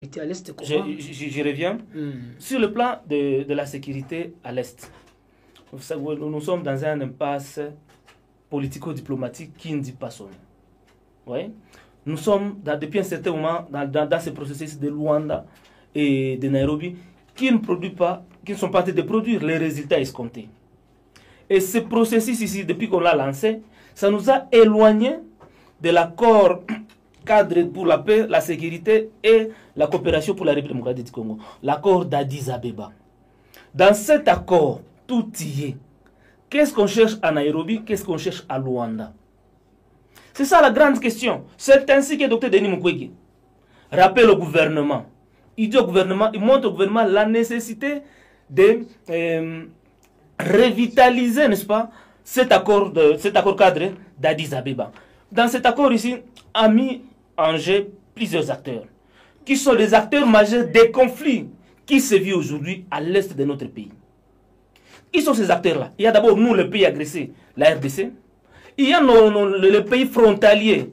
À l'Est, je reviens. Sur le plan de la sécurité à l'Est, nous sommes dans un impasse politico-diplomatique qui ne dit pas son nom. Ouais. Nous sommes depuis un certain moment dans ce processus de Luanda et de Nairobi qui ne sont pas en train de produire les résultats escomptés. Et ce processus ici, depuis qu'on l'a lancé, ça nous a éloignés de l'accord cadre pour la paix, la sécurité et la coopération pour la République démocratique du Congo, l'accord d'Addis Abeba. Dans cet accord, tout y est. Qu'est-ce qu'on cherche à Nairobi? Qu'est-ce qu'on cherche à Luanda? C'est ça la grande question. C'est ainsi que Dr Denis Mukwege rappelle au gouvernement. Il dit au gouvernement, il montre au gouvernement la nécessité de revitaliser, n'est-ce pas, cet accord cadre d'Addis Abeba. Dans cet accord ici, a mis en jeu plusieurs acteurs, qui sont les acteurs majeurs des conflits qui se vivent aujourd'hui à l'est de notre pays. Qui sont ces acteurs-là? Il y a d'abord nous, le pays agressé, la RDC. Il y a les pays frontaliers,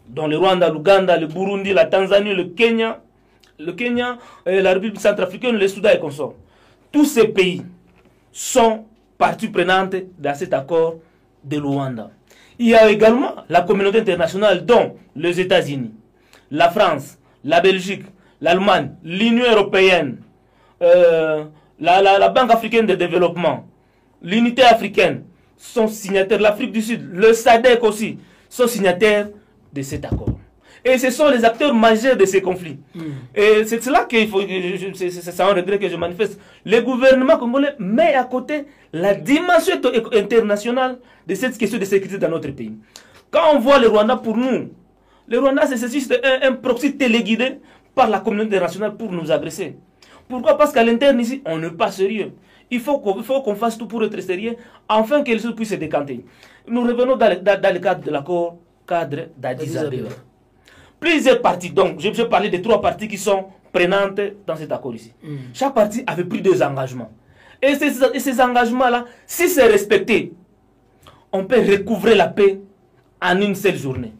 dont le Rwanda, l'Ouganda, le Burundi, la Tanzanie, le Kenya, la République centrafricaine, le Soudan et consorts. Tous ces pays sont parties prenantes dans cet accord de Luanda. Il y a également la communauté internationale, dont les États-Unis, la France, la Belgique, l'Allemagne, l'Union européenne, la Banque africaine de développement, l'unité africaine, sont signataires, l'Afrique du Sud, le SADC aussi, sont signataires de cet accord. Et ce sont les acteurs majeurs de ces conflits. Et c'est cela qu'il faut, c'est un regret que je manifeste. Le gouvernement congolais met à côté la dimension internationale de cette question de sécurité dans notre pays. Quand on voit le Rwanda, pour nous, le Rwanda c'est juste un proxy téléguidé par la communauté internationale pour nous agresser. Pourquoi? Parce qu'à l'interne ici, on n'est pas sérieux. Il faut qu'on fasse tout pour être sérieux, afin que les choses puissent se décanter. Nous revenons dans le cadre de l'accord cadre d'Addis Abeba. Plusieurs parties, donc je vais parler des 3 parties qui sont prenantes dans cet accord ici. Chaque partie avait pris des engagements. Et ces engagements-là, si c'est respecté, on peut recouvrer la paix en une seule journée.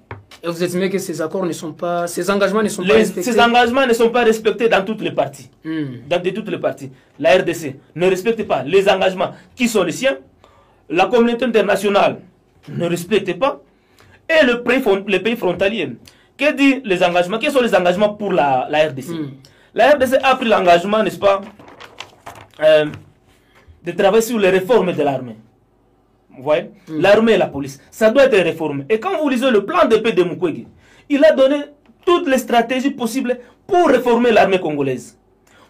Et vous estimez que ces accords ne sont pas, ces engagements ne sont pas respectés? Ces engagements ne sont pas respectés dans toutes les parties. Dans toutes les parties. La RDC ne respecte pas les engagements qui sont les siens. La communauté internationale ne respecte pas. Et les pays frontaliers. Que dit les engagements? Quels sont les engagements pour la RDC? La RDC a pris l'engagement, n'est-ce pas, de travailler sur les réformes de l'armée. Vous voyez? L'armée et la police. Ça doit être réformé. Et quand vous lisez le plan de paix de Mukwege, il a donné toutes les stratégies possibles pour réformer l'armée congolaise.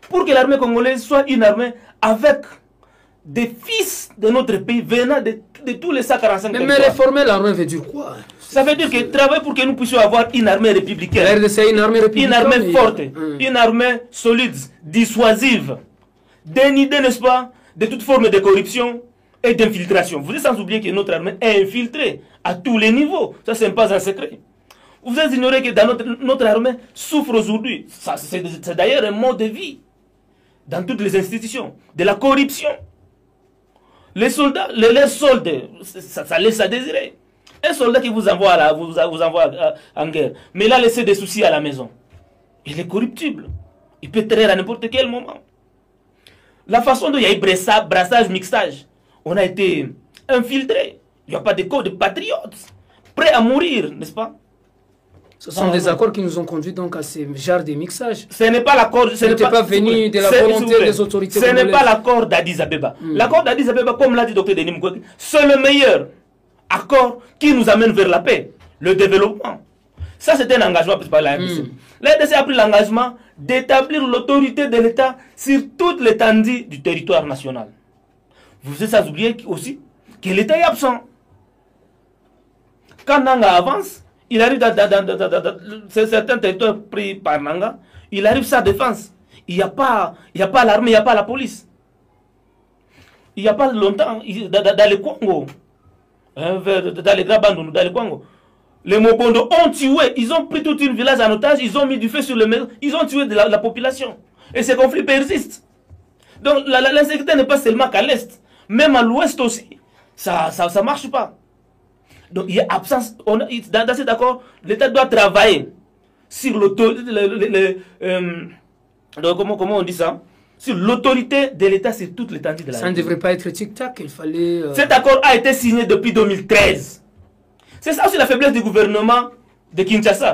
Pour que l'armée congolaise soit une armée avec des fils de notre pays venant de tous les 145 territoires. Mais réformer l'armée veut dire quoi? Ça veut dire que travailler pour que nous puissions avoir une armée républicaine. La RDC, une armée républicaine. Une armée forte, une armée solide, dissuasive, dénudée, n'est-ce pas, de toute forme de corruption et d'infiltration. Vous êtes sans oublier que notre armée est infiltrée à tous les niveaux. Ça, ce n'est pas un secret. Vous êtes ignoré que dans notre armée souffre aujourd'hui. C'est d'ailleurs un mode de vie dans toutes les institutions. De la corruption. Les soldats, les soldes, ça laisse à désirer. Un soldat qui vous envoie, en guerre, mais il a laissé des soucis à la maison. Il est corruptible. Il peut trahir à n'importe quel moment. La façon dont il y a eu brassage, mixage, on a été infiltré. Il n'y a pas de code de patriotes, prêts à mourir, n'est-ce pas? Ce sont des accords qui nous ont conduits donc à ce genre de mixage. Ce n'est pas l'accord. Ce n'était pas venu de la volonté des autorités. Ce n'est pas l'accord d'Addis Abeba. L'accord d'Addis Abeba, comme l'a dit Dr Denis Mukwege, c'est le meilleur accord qui nous amène vers la paix, le développement. Ça, c'est un engagement pris par la RDC. La RDC a pris l'engagement d'établir l'autorité de l'État sur toute l'étendue du territoire national. Vous êtes sans oublier aussi que l'État est absent. Quand Nanga avance, il arrive dans certains territoires pris par Nanga, il arrive sans défense. Il n'y a pas l'armée, il n'y a pas la police. Il n'y a pas longtemps, dans le Congo, dans les Grabandou, dans le Congo, les Mobondo ont tué, ils ont pris tout un village en otage, ils ont mis du feu sur les maisons, ils ont tué la population. Et ces conflits persistent. Donc l'insécurité n'est pas seulement qu'à l'est, même à l'ouest aussi. Ça ne marche pas. Donc il y a absence. Dans cet accord, l'État doit travailler sur comment on dit ça, sur l'autorité de l'État sur toute l'étendue de la Ça ne devrait pas être tic-tac, il fallait... Cet accord a été signé depuis 2013. C'est ça aussi la faiblesse du gouvernement de Kinshasa.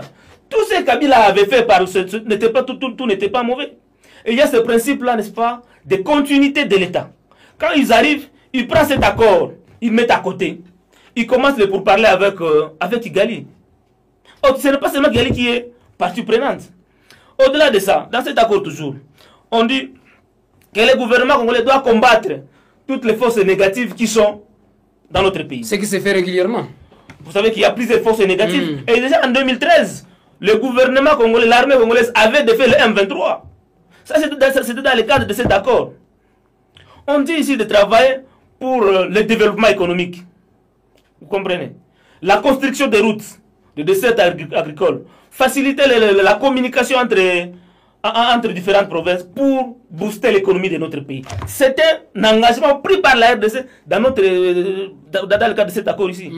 Tout ce que Kabila avait fait, tout n'était pas mauvais. Et il y a ce principe-là, n'est-ce pas, de continuité de l'État. Quand ils arrivent, ils prennent cet accord, ils mettent à côté. Ils commencent les pourparlers avec Kigali. Oh, ce n'est pas seulement Kigali qui est partie prenante. Au-delà de ça, dans cet accord toujours, on dit que le gouvernement congolais doit combattre toutes les forces négatives qui sont dans notre pays. Ce qui se fait régulièrement. Vous savez qu'il y a plusieurs forces négatives. Et déjà en 2013, le gouvernement congolais, l'armée congolaise avait défait le M23. Ça, c'était dans le cadre de cet accord. On dit ici de travailler pour le développement économique. Vous comprenez? La construction des routes, de dessertes agricoles, faciliter la communication entre différentes provinces pour booster l'économie de notre pays. C'était un engagement pris par la RDC dans le cadre de cet accord ici.